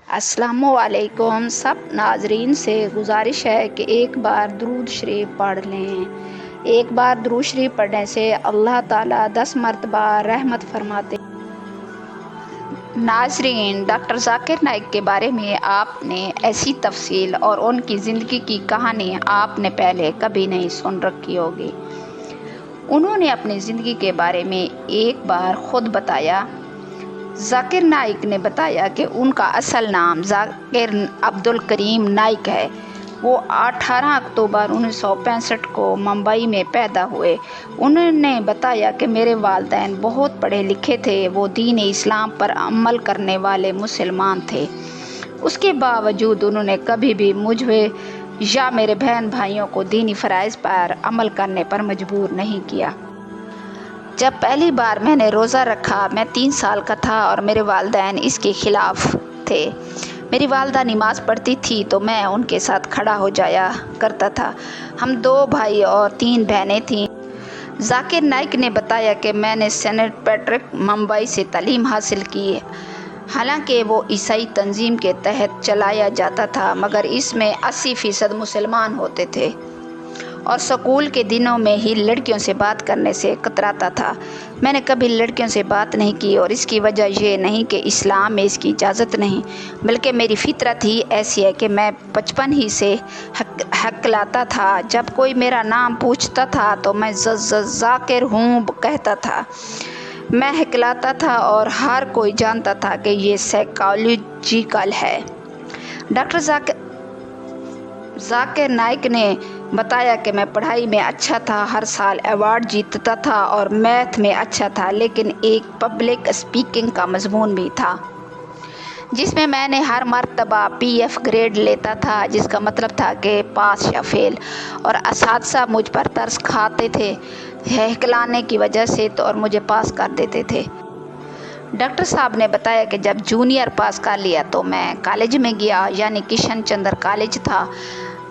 अस्सलामुअलैकुम। सब नाजरीन से गुजारिश है कि एक बार दुरूद शरीफ पढ़ लें। एक बार दुरूद शरीफ पढ़ने से अल्लाह ताला 10 मरतबा रहमत फरमाते। नाजरीन, डॉक्टर जाकिर नाइक के बारे में आपने ऐसी तफसील और उनकी ज़िंदगी की कहानी आपने पहले कभी नहीं सुन रखी होगी। उन्होंने अपनी ज़िंदगी के बारे में एक बार खुद बताया। जाकिर नाइक ने बताया कि उनका असल नाम जाकिर अब्दुल करीम नाइक है। वो 18 अक्टूबर 1965 को मुंबई में पैदा हुए। उन्होंने बताया कि मेरे वालिदैन बहुत पढ़े लिखे थे, वो दीन इस्लाम पर अमल करने वाले मुसलमान थे। उसके बावजूद उन्होंने कभी भी मुझे या मेरे बहन भाइयों को दीनी फ़राइज़ पर अमल करने पर मजबूर नहीं किया। जब पहली बार मैंने रोज़ा रखा, मैं 3 साल का था और मेरे वालिदैन इसके ख़िलाफ़ थे। मेरी वालिदा नमाज़ पढ़ती थी तो मैं उनके साथ खड़ा हो जाया करता था। हम 2 भाई और 3 बहनें थीं। जाकिर नाइक ने बताया कि मैंने सेंट पैट्रिक मुंबई से तालीम हासिल की। हालांकि वो ईसाई तंजीम के तहत चलाया जाता था, मगर इसमें 80% मुसलमान होते थे और स्कूल के दिनों में ही लड़कियों से बात करने से कतराता था। मैंने कभी लड़कियों से बात नहीं की और इसकी वजह ये नहीं कि इस्लाम में इसकी इजाज़त नहीं, बल्कि मेरी फितरत ही ऐसी है कि मैं बचपन ही से हकलाता था। जब कोई मेरा नाम पूछता था तो मैं जाकिर हूँ कहता था। मैं हकलाता था और हर कोई जानता था कि ये साइकोलॉजिकल है। डॉक्टर जाकिर नाइक ने बताया कि मैं पढ़ाई में अच्छा था, हर साल अवार्ड जीतता था और मैथ में अच्छा था, लेकिन एक पब्लिक स्पीकिंग का मजमून भी था जिसमें मैंने हर मर्तबा PF ग्रेड लेता था, जिसका मतलब था कि पास या फेल। और असातिज़ा मुझ पर तरस खाते थे हकलाने की वजह से और मुझे पास कर देते थे। डॉक्टर साहब ने बताया कि जब जूनियर पास कर लिया तो मैं कॉलेज में गया, यानी किशन चंद्र कॉलेज था।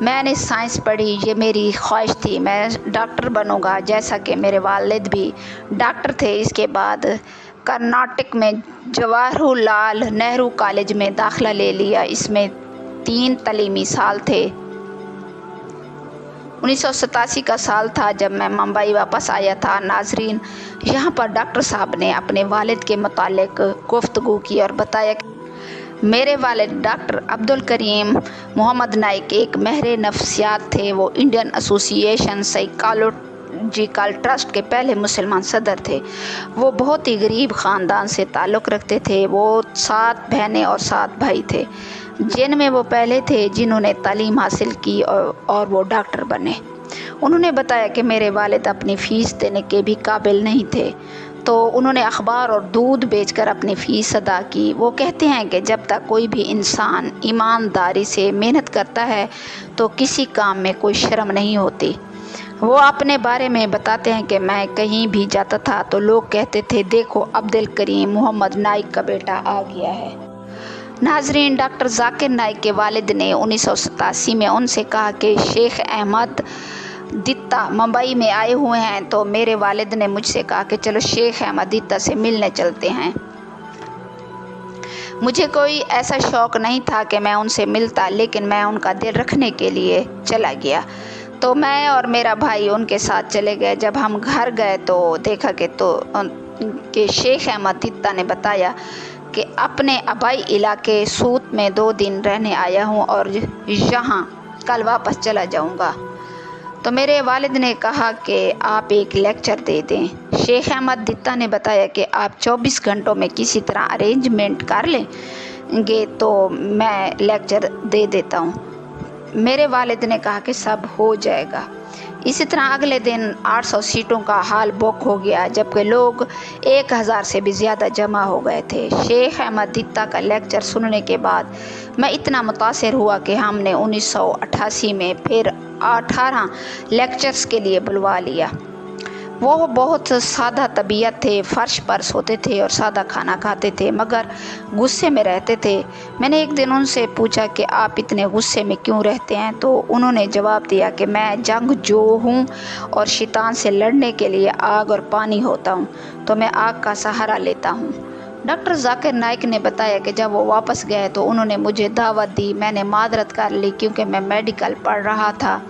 मैंने साइंस पढ़ी, ये मेरी ख्वाहिश थी, मैं डॉक्टर बनूंगा जैसा कि मेरे वालिद भी डॉक्टर थे। इसके बाद कर्नाटक में जवाहरलाल नेहरू कॉलेज में दाखिला ले लिया। इसमें 3 तालीमी साल थे। 1987 का साल था जब मैं मुंबई वापस आया था। नाजरीन, यहाँ पर डॉक्टर साहब ने अपने वालिद के मुतालिक गुफ्तगू की और बताया कि मेरे वालिद डॉक्टर अब्दुल करीम मोहम्मद नाइक एक माहिर नफ्सियात थे। वो इंडियन एसोसिएशन साइकोलॉजिकल ट्रस्ट के पहले मुसलमान सदर थे। वो बहुत ही गरीब ख़ानदान से ताल्लुक़ रखते थे। वो 7 बहनें और 7 भाई थे, जिनमें वो पहले थे जिन्होंने तालीम हासिल की और वो डॉक्टर बने। उन्होंने बताया कि मेरे वालिद अपनी फ़ीस देने के भी काबिल नहीं थे, तो उन्होंने अखबार और दूध बेचकर अपनी फ़ीस अदा की। वो कहते हैं कि जब तक कोई भी इंसान ईमानदारी से मेहनत करता है तो किसी काम में कोई शर्म नहीं होती। वो अपने बारे में बताते हैं कि मैं कहीं भी जाता था तो लोग कहते थे, देखो अब्दुल करीम मोहम्मद नाइक का बेटा आ गया है। नाजरीन, डॉक्टर जाकिर नाइक के वालिद ने 1987 में उनसे कहा कि शेख अहमद दित्ता मुंबई में आए हुए हैं, तो मेरे वालिद ने मुझसे कहा कि चलो शेख अहमद दित्ता से मिलने चलते हैं। मुझे कोई ऐसा शौक़ नहीं था कि मैं उनसे मिलता, लेकिन मैं उनका दिल रखने के लिए चला गया, तो मैं और मेरा भाई उनके साथ चले गए। जब हम घर गए तो देखा कि शेख अहमद दित्ता ने बताया कि अपने आबाई इलाके सूत में 2 दिन रहने आया हूँ और यहाँ कल वापस चला जाऊँगा। तो मेरे वालिद ने कहा कि आप एक लेक्चर दे दें। शेख अहमद दित्ता ने बताया कि आप 24 घंटों में किसी तरह अरेंजमेंट कर लेंगे तो मैं लेक्चर दे देता हूँ। मेरे वालिद ने कहा कि सब हो जाएगा। इसी तरह अगले दिन 800 सीटों का हॉल बुक हो गया, जबकि लोग 1000 से भी ज़्यादा जमा हो गए थे। शेख अहमद दित्ता का लेक्चर सुनने के बाद मैं इतना मुतासिर हुआ कि हमने 1988 में फिर 18 लेक्चर्स के लिए बुलवा लिया। वो बहुत सादा तबीयत थे, फ़र्श पर सोते थे और सादा खाना खाते थे, मगर गुस्से में रहते थे। मैंने एक दिन उनसे पूछा कि आप इतने गुस्से में क्यों रहते हैं, तो उन्होंने जवाब दिया कि मैं जंगजू हूँ और शैतान से लड़ने के लिए आग और पानी होता हूँ, तो मैं आग का सहारा लेता हूँ। डॉक्टर जाकिर नाइक ने बताया कि जब वो वापस गए तो उन्होंने मुझे दावत दी। मैंने मादरत कर ली क्योंकि मैं मेडिकल पढ़ रहा था।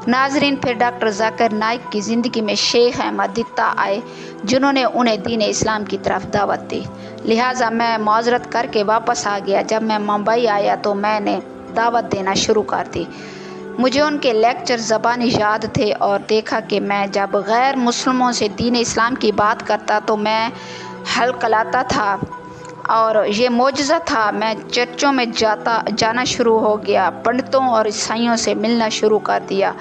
नाजरीन, फिर डॉक्टर जाकिर नाइक की ज़िंदगी में शेख अहमद दित्ता आए जिन्होंने उन्हें दीन इस्लाम की तरफ दावत दी। लिहाजा मैं माजरत करके वापस आ गया। जब मैं मुंबई आया तो मैंने दावत देना शुरू कर दी। मुझे उनके लेक्चर ज़बानी याद थे और देखा कि मैं जब गैर मुस्लिमों से दीन इस्लाम की बात करता तो मैं हलकलाता था और ये मोजज़ा था। मैं चर्चों में जाना शुरू हो गया, पंडितों और ईसाइयों से मिलना शुरू कर दिया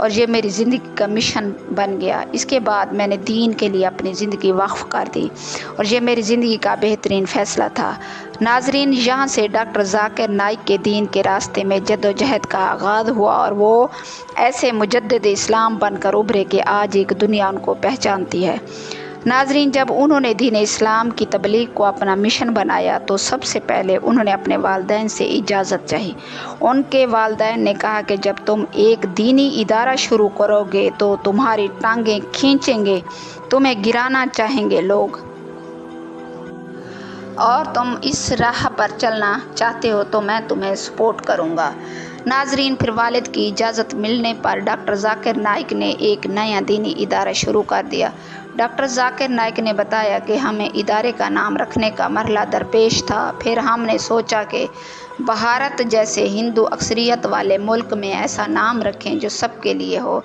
और ये मेरी ज़िंदगी का मिशन बन गया। इसके बाद मैंने दीन के लिए अपनी ज़िंदगी वक्फ कर दी और ये मेरी ज़िंदगी का बेहतरीन फ़ैसला था। नाजरीन, यहाँ से डॉक्टर जाकिर नाइक के दीन के रास्ते में जद्दोजहद का आगाज़ हुआ और वो ऐसे मुजद्दिद इस्लाम बनकर उभरे कि आज एक दुनिया उनको पहचानती है। नाजरीन, जब उन्होंने दीन इस्लाम की तबलीग को अपना मिशन बनाया तो सबसे पहले उन्होंने अपने वालिदैन से इजाज़त चाही। उनके वालिदैन ने कहा कि जब तुम एक दीनी इदारा शुरू करोगे तो तुम्हारी टांगें खींचेंगे, तुम्हें गिराना चाहेंगे लोग और तुम इस राह पर चलना चाहते हो तो मैं तुम्हें सपोर्ट करूँगा। नाजरीन, फिर वालिद की इजाज़त मिलने पर डॉक्टर जाकिर नाइक ने एक नया दीनी इदारा शुरू कर दिया। डॉक्टर जाकिर नाइक ने बताया कि हमें इदारे का नाम रखने का मरहला दरपेश था। फिर हमने सोचा कि भारत जैसे हिंदू अक्सरियत वाले मुल्क में ऐसा नाम रखें जो सबके लिए हो।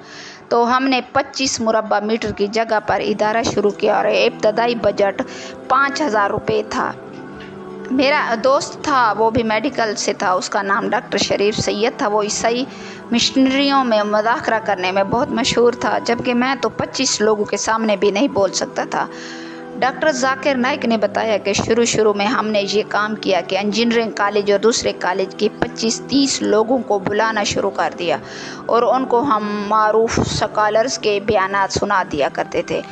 तो हमने 25 मुरब्बा मीटर की जगह पर इदारा शुरू किया और इब्तदाई बजट 5,000 रुपये था। मेरा दोस्त था, वो भी मेडिकल से था, उसका नाम डॉक्टर शरीफ सैयद था। वो ईसाई मिशनरियों में मुज़ाकरा करने में बहुत मशहूर था, जबकि मैं तो 25 लोगों के सामने भी नहीं बोल सकता था। डॉक्टर जाकिर नाइक ने बताया कि शुरू में हमने ये काम किया कि इंजीनियरिंग कॉलेज और दूसरे कॉलेज के 25-30 लोगों को बुलाना शुरू कर दिया और उनको हम मारूफ स्कॉलर्स के बयानात सुना दिया करते थे।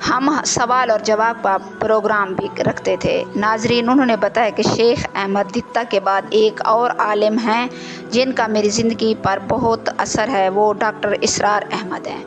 हम सवाल और जवाब का प्रोग्राम भी रखते थे। नाजरीन, उन्होंने बताया कि शेख अहमद दित्ता के बाद एक और आलिम हैं जिनका मेरी ज़िंदगी पर बहुत असर है, वो डॉक्टर इसरार अहमद हैं।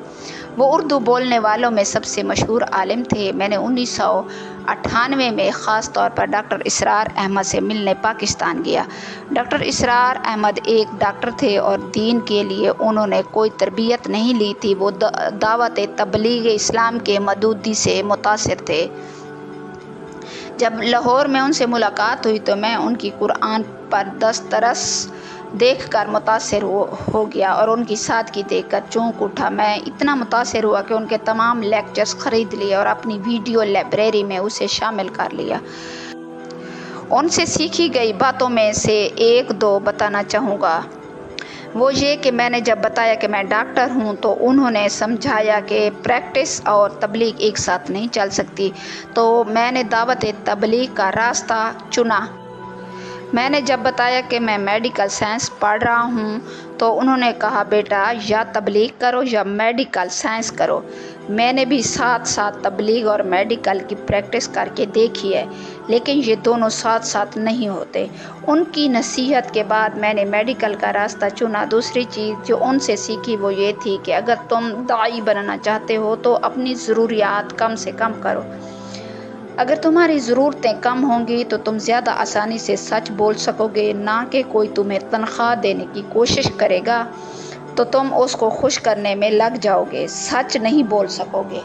वो उर्दू बोलने वालों में सबसे मशहूर आलिम थे। मैंने 1998 में ख़ास तौर पर डॉक्टर इसरार अहमद से मिलने पाकिस्तान गया। डॉक्टर इसरार अहमद एक डॉक्टर थे और दीन के लिए उन्होंने कोई तरबियत नहीं ली थी। वो दावत तबलीग इस्लाम के मदूदी से मुतासिर थे। जब लाहौर में उनसे मुलाकात हुई तो मैं उनकी कुरान पर दस्तरस देखकर मुतासिर हो गया और उनकी सादगी देखकर चौंक उठा। मैं इतना मुतासिर हुआ कि उनके तमाम लेक्चर्स ख़रीद लिए और अपनी वीडियो लाइब्रेरी में उसे शामिल कर लिया। उनसे सीखी गई बातों में से एक दो बताना चाहूँगा। वो ये कि मैंने जब बताया कि मैं डॉक्टर हूँ तो उन्होंने समझाया कि प्रैक्टिस और तबलीग एक साथ नहीं चल सकती, तो मैंने दावत तबलीग का रास्ता चुना। मैंने जब बताया कि मैं मेडिकल साइंस पढ़ रहा हूँ तो उन्होंने कहा, बेटा या तबलीग करो या मेडिकल साइंस करो। मैंने भी साथ साथ तबलीग और मेडिकल की प्रैक्टिस करके देखी है, लेकिन ये दोनों साथ साथ नहीं होते। उनकी नसीहत के बाद मैंने मेडिकल का रास्ता चुना। दूसरी चीज़ जो उनसे सीखी वो ये थी कि अगर तुम दाई बनना चाहते हो तो अपनी ज़रूरियात कम से कम करो। अगर तुम्हारी ज़रूरतें कम होंगी तो तुम ज़्यादा आसानी से सच बोल सकोगे, ना कि कोई तुम्हें तनख्वाह देने की कोशिश करेगा तो तुम उसको खुश करने में लग जाओगे, सच नहीं बोल सकोगे।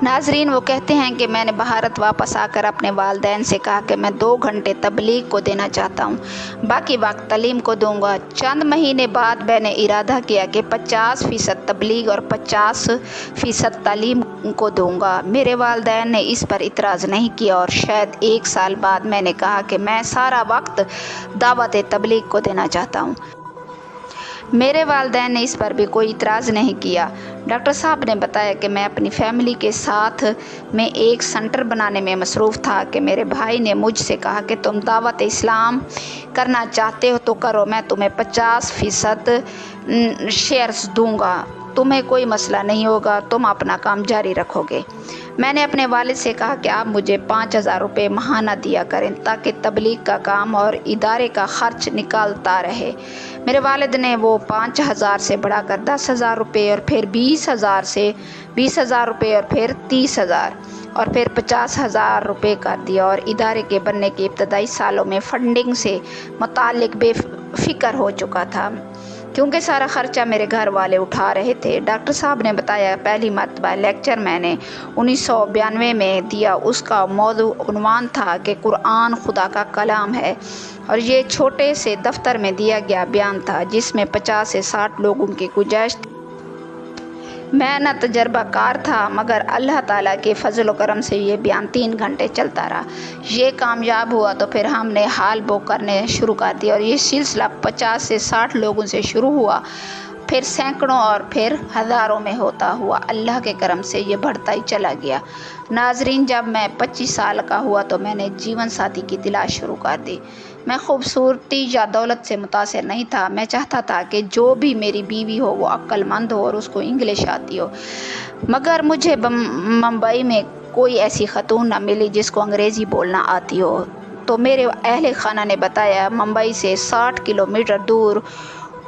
नाजरीन, वो कहते हैं कि मैंने भारत वापस आकर अपने वालिदैन से कहा कि मैं 2 घंटे तबलीग को देना चाहता हूँ, बाकी वक्त तालीम को दूंगा। चंद महीने बाद मैंने इरादा किया कि 50% तबलीग और 50% तालीम को दूंगा। मेरे वालिदैन ने इस पर इतराज़ नहीं किया और शायद 1 साल बाद मैंने कहा कि मैं सारा वक्त दावत तबलीग को देना चाहता हूँ। मेरे वालिदैन ने इस पर भी कोई इतराज़ नहीं किया। डॉक्टर साहब ने बताया कि मैं अपनी फैमिली के साथ में एक सेंटर बनाने में मसरूफ़ था कि मेरे भाई ने मुझसे कहा कि तुम दावत इस्लाम करना चाहते हो तो करो, मैं तुम्हें 50% शेयर्स दूंगा, तुम्हें कोई मसला नहीं होगा, तुम अपना काम जारी रखोगे। मैंने अपने वालिद से कहा कि आप मुझे 5,000 रुपये माहाना दिया करें ताकि तबलीग का काम और इदारे का ख़र्च निकालता रहे। मेरे वालिद ने वो 5,000 से बढ़ाकर 10,000 रुपये और फिर 20,000 रुपये और फिर 30,000। और फिर 50,000 रुपये कर दिया और इदारे के बनने के इब्तदाई सालों में फंडिंग से मुतालिक बेफिक्र हो चुका था क्योंकि सारा ख़र्चा मेरे घर वाले उठा रहे थे। डॉक्टर साहब ने बताया पहली मरतबा लेक्चर मैंने 1992 में दिया, उसका मौजू उन्वान था कि कुरान खुदा का कलाम है और ये छोटे से दफ्तर में दिया गया बयान था जिसमें 50 से 60 लोगों की गुंजाइश थी। मैं न तजर्बाकार था मगर अल्लाह ताला के फजल व करम से ये बयान 3 घंटे चलता रहा। ये कामयाब हुआ तो फिर हमने हाल बो करने शुरू कर दिया और ये सिलसिला 50 से 60 लोगों से शुरू हुआ, फिर सैकड़ों और फिर हज़ारों में होता हुआ अल्लाह के करम से ये बढ़ता ही चला गया। नाजरीन, जब मैं 25 साल का हुआ तो मैंने जीवन साथी की तलाश शुरू कर दी। मैं खूबसूरती या दौलत से मुतासिर नहीं था। मैं चाहता था कि जो भी मेरी बीवी हो वो अक्लमंद हो और उसको इंग्लिश आती हो, मगर मुझे मुंबई में कोई ऐसी खतून न मिली जिसको अंग्रेज़ी बोलना आती हो। तो मेरे अहले खाना ने बताया मुंबई से 60 किलोमीटर दूर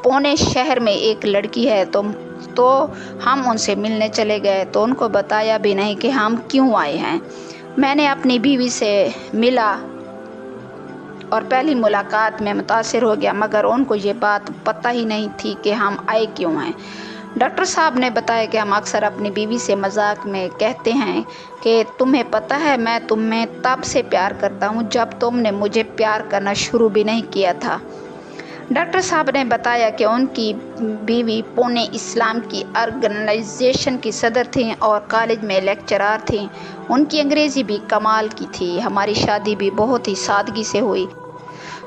पुणे शहर में एक लड़की है। तो हम उनसे मिलने चले गए तो उनको बताया भी नहीं कि हम क्यों आए हैं। मैंने अपनी बीवी से मिला और पहली मुलाकात में मुतासिर हो गया, मगर उनको ये बात पता ही नहीं थी कि हम आए क्यों हैं। डॉक्टर साहब ने बताया कि हम अक्सर अपनी बीवी से मजाक में कहते हैं कि तुम्हें पता है मैं तुम्हें तब से प्यार करता हूँ जब तुमने मुझे प्यार करना शुरू भी नहीं किया था। डॉक्टर साहब ने बताया कि उनकी बीवी पुणे इस्लाम की ऑर्गेनाइजेशन की सदर थीं और कॉलेज में लेक्चरर थीं। उनकी अंग्रेज़ी भी कमाल की थी। हमारी शादी भी बहुत ही सादगी से हुई।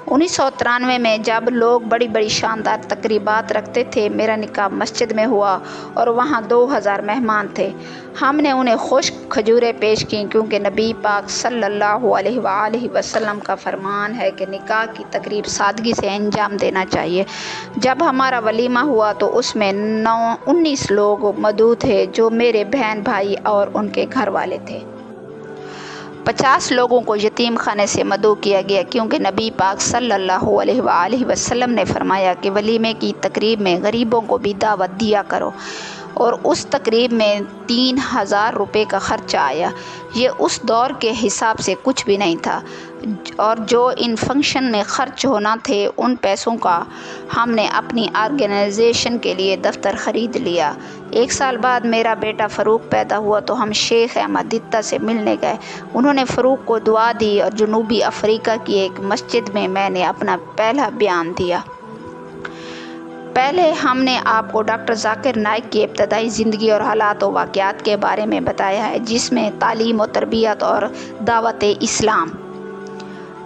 1993 में जब लोग बड़ी बड़ी शानदार तकरीबात रखते थे, मेरा निकाह मस्जिद में हुआ और वहाँ 2000 मेहमान थे। हमने उन्हें खुश्क खजूरें पेश की क्योंकि नबी पाक सल्लल्लाहु अलैहि वसल्लम का फरमान है कि निकाह की तकरीब सादगी से अंजाम देना चाहिए। जब हमारा वलीमा हुआ तो उसमें 19 लोग मौजूद थे जो मेरे बहन भाई और उनके घर वाले थे। 50 लोगों को यतीम खाने से मदऊ किया गया क्योंकि नबी पाक सल्लल्लाहु अलैहि वसल्लम ने फरमाया कि वलीमे की तकरीब में गरीबों को भी दावत दिया करो और उस तकरीब में 3000 रुपये का ख़र्चा आया। ये उस दौर के हिसाब से कुछ भी नहीं था और जो इन फंक्शन में ख़र्च होना थे उन पैसों का हमने अपनी ऑर्गेनाइजेशन के लिए दफ्तर ख़रीद लिया। 1 साल बाद मेरा बेटा फ़रूक पैदा हुआ तो हम शेख अहमद दित्ता से मिलने गए। उन्होंने फ़रूक को दुआ दी और जनूबी अफ्रीका की एक मस्जिद में मैंने अपना पहला बयान दिया। पहले हमने आपको डॉक्टर जाकिर नाइक की इब्तदाई ज़िंदगी और हालात व वाक़यात के बारे में बताया है जिसमें तालीम व तरबियत और दावत इस्लाम।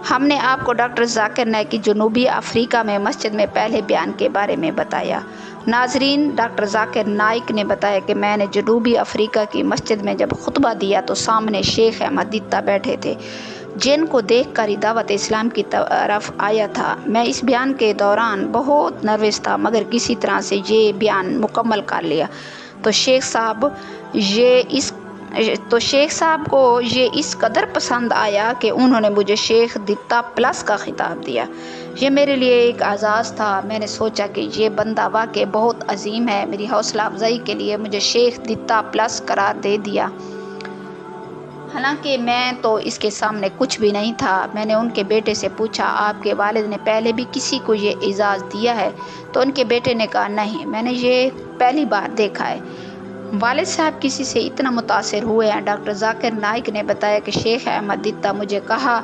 हमने आपको डॉक्टर जाकिर नाइक की जनूबी अफ्रीका में मस्जिद में पहले बयान के बारे में बताया। नाजरीन, डॉक्टर जाकिर नाइक ने बताया कि मैंने जनूबी अफ्रीका की मस्जिद में जब खुतबा दिया तो सामने शेख अहमद दित्ता बैठे थे जिनको देखकर ही दावत इस्लाम की तरफ आया था। मैं इस बयान के दौरान बहुत नर्वस था मगर किसी तरह से ये बयान मुकम्मल कर लिया तो शेख साहब को ये इस कदर पसंद आया कि उन्होंने मुझे शेख दित्ता प्लस का खिताब दिया। ये मेरे लिए एक एजाज़ था। मैंने सोचा कि ये बंदा वाकई बहुत अजीम है। मेरी हौसला अफजाई के लिए मुझे शेख दित्ता प्लस करार दे दिया। हालांकि मैं तो इसके सामने कुछ भी नहीं था। मैंने उनके बेटे से पूछा, आपके वालिद ने पहले भी किसी को ये एजाज़ दिया है? तो उनके बेटे ने कहा, नहीं, मैंने ये पहली बार देखा है। वालिद साहब किसी से इतना मुतासिर हुए हैं। डॉक्टर जाकिर नाइक ने बताया कि शेख अहमद दित्ता मुझे कहा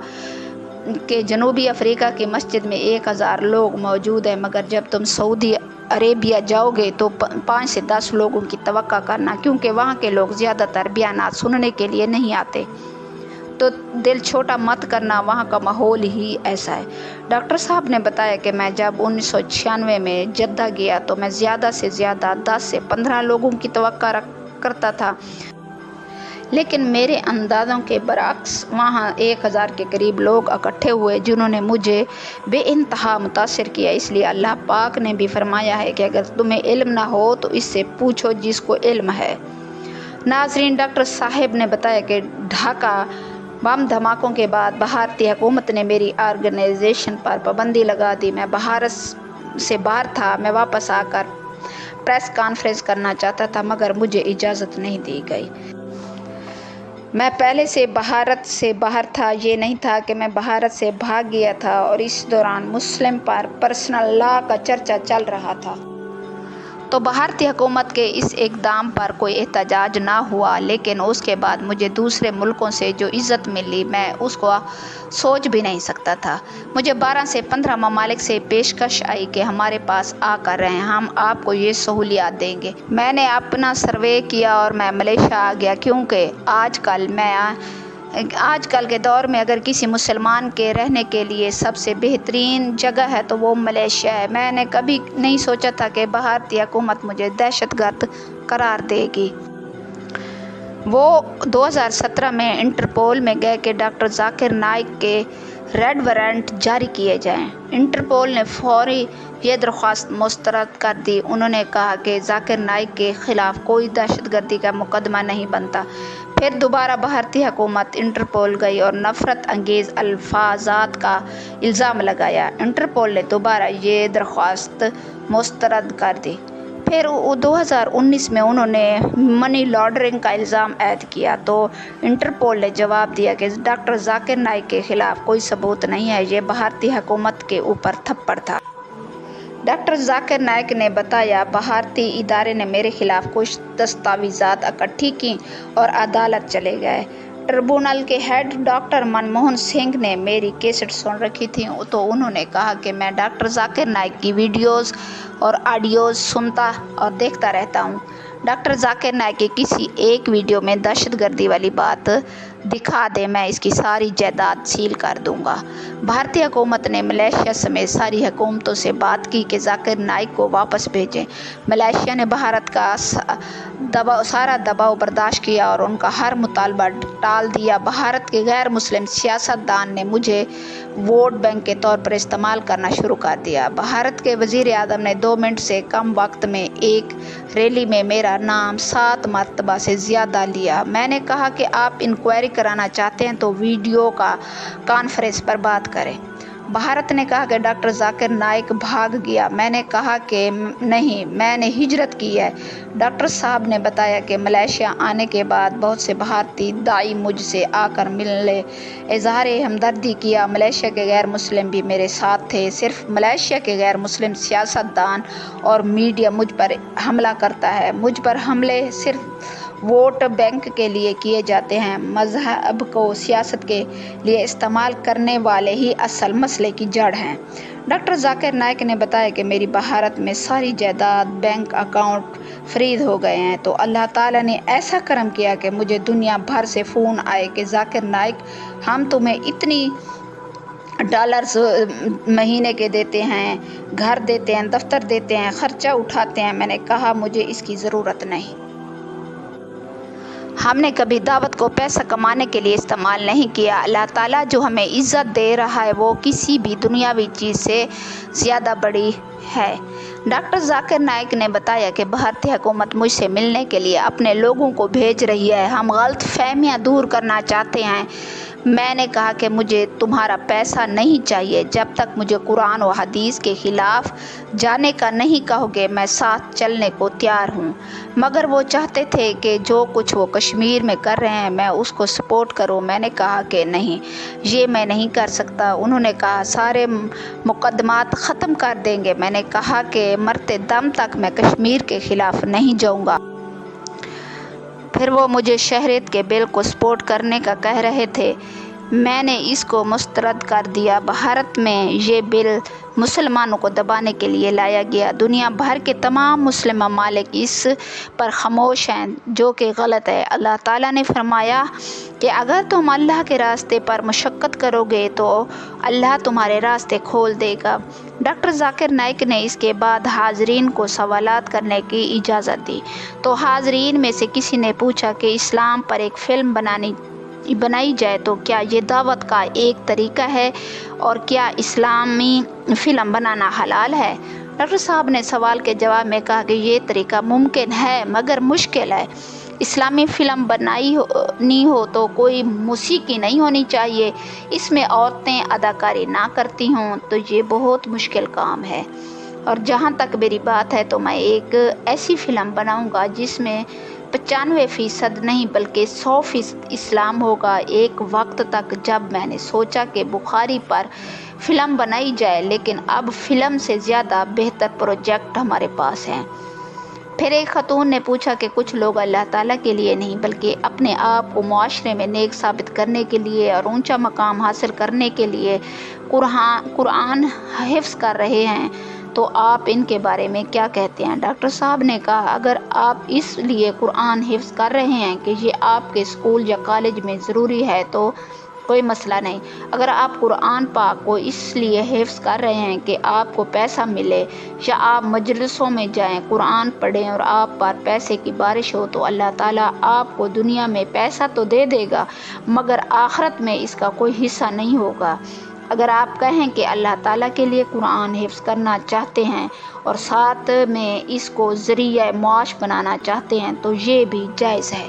कि जनूबी अफ्रीका की मस्जिद में 1000 लोग मौजूद हैं मगर जब तुम सऊदी अरेबिया जाओगे तो 5 से 10 लोगों की तवक्का करना क्योंकि वहाँ के लोग ज़्यादातर बयानात सुनने के लिए नहीं आते। तो दिल छोटा मत करना, वहाँ का माहौल ही ऐसा है। डॉक्टर साहब ने बताया कि मैं जब 1996 में जद्दा गया तो मैं ज़्यादा से ज़्यादा 10 से 15 लोगों की तवक्का करता था, लेकिन मेरे अंदाज़ों के बरअक्स वहाँ 1000 के करीब लोग इकट्ठे हुए जिन्होंने मुझे बेइंतहा मुतासिर किया। इसलिए अल्लाह पाक ने भी फरमाया है कि अगर तुम्हें इल्म ना हो तो इससे पूछो जिसको इल्म है। नाजरीन, डॉक्टर साहब ने बताया कि ढाका बम धमाकों के बाद भारतीय हुकूमत ने मेरी ऑर्गेनाइजेशन पर पाबंदी लगा दी। मैं भारत से बाहर था। मैं वापस आकर प्रेस कॉन्फ्रेंस करना चाहता था मगर मुझे इजाज़त नहीं दी गई। میں پہلے سے بھارت سے باہر تھا، یہ نہیں تھا کہ میں بھارت سے بھاگ گیا تھا، اور اس دوران مسلم پر پرسنل لا کا چرچا چل رہا تھا۔ تو بھارتی حکومت کے اس اقدام پر کوئی احتجاج نہ ہوا، لیکن اس کے بعد مجھے دوسرے ملکوں سے جو عزت ملی میں اس کو سوچ بھی نہیں سکتا تھا۔ مجھے 12 سے 15 ممالک سے پیشکش آئی کہ ہمارے پاس آ کر رہیں، ہم آپ کو یہ سہولیات دیں گے۔ میں نے اپنا سروے کیا اور میں ملیشیا آ گیا، کیونکہ آج کل کے دور میں اگر کسی مسلمان کے رہنے کے لیے سب سے بہترین جگہ ہے تو وہ ملیشیا ہے۔ میں نے کبھی نہیں سوچا تھا کہ بھارتی حکومت مجھے دہشت گرد قرار دے گی۔ وہ 2017 میں انٹرپول میں گئے کہ ڈاکٹر ذاکر نائک کے ریڈ وارنٹ جاری کیے جائیں۔ انٹرپول نے فوری یہ درخواست مسترد کر دی۔ انہوں نے کہا کہ ذاکر نائک کے خلاف کوئی دہشت گردی کا مقدمہ نہیں بنتا۔ پھر دوبارہ بھارتی حکومت انٹرپول گئی اور نفرت انگیز الفاظات کا الزام لگایا۔ انٹرپول نے دوبارہ یہ درخواست مسترد کر دی۔ پھر 2019 میں انہوں نے منی لانڈرنگ کا الزام عائد کیا، تو انٹرپول نے جواب دیا کہ ڈاکٹر ذاکر نائک کے خلاف کوئی ثبوت نہیں ہے، یہ بھارتی حکومت کے اوپر تھپڑ تھا۔ ڈاکٹر ذاکر نائک نے بتایا، بھارتی ادارے نے میرے خلاف کچھ دستاویزات اکٹھی کی اور عدالت چلے گئے۔ ٹریبونل کے ہیڈ ڈاکٹر منموہن سنگھ نے میری کیسٹ سن رکھی تھی، تو انہوں نے کہا کہ میں ڈاکٹر ذاکر نائک کی ویڈیوز اور آڈیوز سنتا اور دیکھتا رہتا ہوں۔ ڈاکٹر ذاکر نائک کی کسی ایک ویڈیو میں دہشت گردی والی بات دکھا دے، میں اس کی ساری جائیداد سیل کر دوں گا۔ بھارتی حکومت نے ملیشیا سمیت ساری حکومتوں سے بات کی کہ ذاکر نائک کو واپس بھیجیں۔ ملیشیا نے بھارت کا سارا دباؤ برداشت کیا اور ان کا ہر مطالبہ ٹال دیا۔ بھارت کے غیر مسلم سیاست دان نے مجھے ووٹ بینک کے طور پر استعمال کرنا شروع کر دیا۔ بھارت کے وزیر اعظم نے 2 منٹ سے کم وقت میں ایک ریلی میں میرا نام 7 مرتبہ سے زیادہ لیا۔ میں نے کہا کہ آپ انکوائری کرانا چاہتے ہیں تو ویڈیو کانفرنس پر بات کریں۔ بھارت نے کہا کہ ڈاکٹر ذاکر نائک بھاگ گیا۔ میں نے کہا کہ نہیں، میں نے ہجرت کی ہے۔ ڈاکٹر صاحب نے بتایا کہ ملیشیا آنے کے بعد بہت سے بھارتی دائی مجھ سے آ کر ملنے، اظہار ہمدردی کیا۔ ملیشیا کے غیر مسلم بھی میرے ساتھ تھے۔ صرف ملیشیا کے غیر مسلم سیاست دان اور میڈیا مجھ پر حملہ کرتا ہے۔ مجھ پر حملے صرف ووٹ بینک کے لیے کیے جاتے ہیں۔ مذہب کو سیاست کے لیے استعمال کرنے والے ہی اصل مسئلے کی جڑ ہیں۔ ڈاکٹر ذاکر نائک نے بتایا کہ میری بھارت میں ساری جائیداد، بینک اکاؤنٹ فریز ہو گئے ہیں، تو اللہ تعالیٰ نے ایسا کرم کیا کہ مجھے دنیا بھر سے فون آئے کہ ذاکر نائک، ہم تمہیں اتنی ڈالرز مہینے کے دیتے ہیں، گھر دیتے ہیں، دفتر دیتے ہیں، خرچہ اٹھاتے ہیں۔ میں نے کہا مجھے اس کی ضرورت نہیں۔ ہم نے کبھی دعوت کو پیسہ کمانے کے لیے استعمال نہیں کیا۔ اللہ تعالیٰ جو ہمیں عزت دے رہا ہے وہ کسی بھی دنیاوی چیز سے زیادہ بڑی ہے۔ ڈاکٹر ذاکر نائک نے بتایا کہ بھارتی حکومت مجھ سے ملنے کے لیے اپنے لوگوں کو بھیج رہی ہے، ہم غلط فہمیاں دور کرنا چاہتے ہیں۔ میں نے کہا کہ مجھے تمہارا پیسہ نہیں چاہیے، جب تک مجھے قرآن و حدیث کے خلاف جانے کا نہیں کہو گے میں ساتھ چلنے کو تیار ہوں۔ مگر وہ چاہتے تھے کہ جو کچھ وہ کشمیر میں کر رہے ہیں میں اس کو سپورٹ کروں۔ میں نے کہا کہ نہیں، یہ میں نہیں کر سکتا۔ انہوں نے کہا سارے مقدمات ختم کر دیں گے۔ میں نے کہا کہ مرتے دم تک میں کشمیر کے خلاف نہیں جاؤں گا۔ پھر وہ مجھے شہریت کے بل کو سپورٹ کرنے کا کہہ رہے تھے، میں نے اس کو مسترد کر دیا۔ بھارت میں یہ بل مسلمانوں کو دبانے کے لیے لایا گیا۔ دنیا بھر کے تمام مسلم ممالک اس پر خاموش ہیں، جو کہ غلط ہے۔ اللہ تعالیٰ نے فرمایا کہ اگر تم اللہ کے راستے پر مشقت کرو گے تو اللہ تمہارے راستے کھول دے گا۔ ڈاکٹر ذاکر نائک نے اس کے بعد حاضرین کو سوالات کرنے کی اجازت دی، تو حاضرین میں سے کسی نے پوچھا کہ اسلام پر ایک فلم بنائی جائے تو کیا یہ دعوت کا ایک طریقہ ہے، اور کیا اسلامی فلم بنانا حلال ہے؟ ڈاکٹر صاحب نے سوال کے جواب میں کہا کہ یہ طریقہ ممکن ہے مگر مشکل ہے۔ اسلامی فلم بنانی ہو تو کوئی موسیقی نہیں ہونی چاہیے، اس میں عورتیں اداکاری نہ کرتی ہوں، تو یہ بہت مشکل کام ہے۔ اور جہاں تک میری بات ہے تو میں ایک ایسی فلم بناؤں گا جس میں 95% نہیں بلکہ 100% اسلام ہوگا۔ ایک وقت تک جب میں نے سوچا کہ بخاری پر فلم بنائی جائے، لیکن اب فلم سے زیادہ بہتر پروجیکٹ ہمارے پاس ہیں۔ پھر ایک خاتون نے پوچھا کہ کچھ لوگ اللہ تعالیٰ کے لیے نہیں بلکہ اپنے آپ کو معاشرے میں نیک ثابت کرنے کے لیے اور اونچا مقام حاصل کرنے کے لیے قرآن حفظ کر رہے ہیں، تو آپ ان کے بارے میں کیا کہتے ہیں؟ ڈاکٹر صاحب نے کہا، اگر آپ اس لیے قرآن حفظ کر رہے ہیں کہ یہ آپ کے اسکول یا کالج میں ضروری ہے تو کوئی مسئلہ نہیں۔ اگر آپ قرآن پاک کو اس لیے حفظ کر رہے ہیں کہ آپ کو پیسہ ملے یا آپ مجلسوں میں جائیں، قرآن پڑھیں اور آپ پر پیسے کی بارش ہو، تو اللہ تعالیٰ آپ کو دنیا میں پیسہ تو دے دے گا مگر آخرت میں اس کا کوئی حصہ نہیں ہوگا۔ اگر آپ کہیں کہ اللہ تعالیٰ کے لیے قرآن حفظ کرنا چاہتے ہیں اور ساتھ میں اس کو ذریعہ معاش بنانا چاہتے ہیں تو یہ بھی جائز ہے۔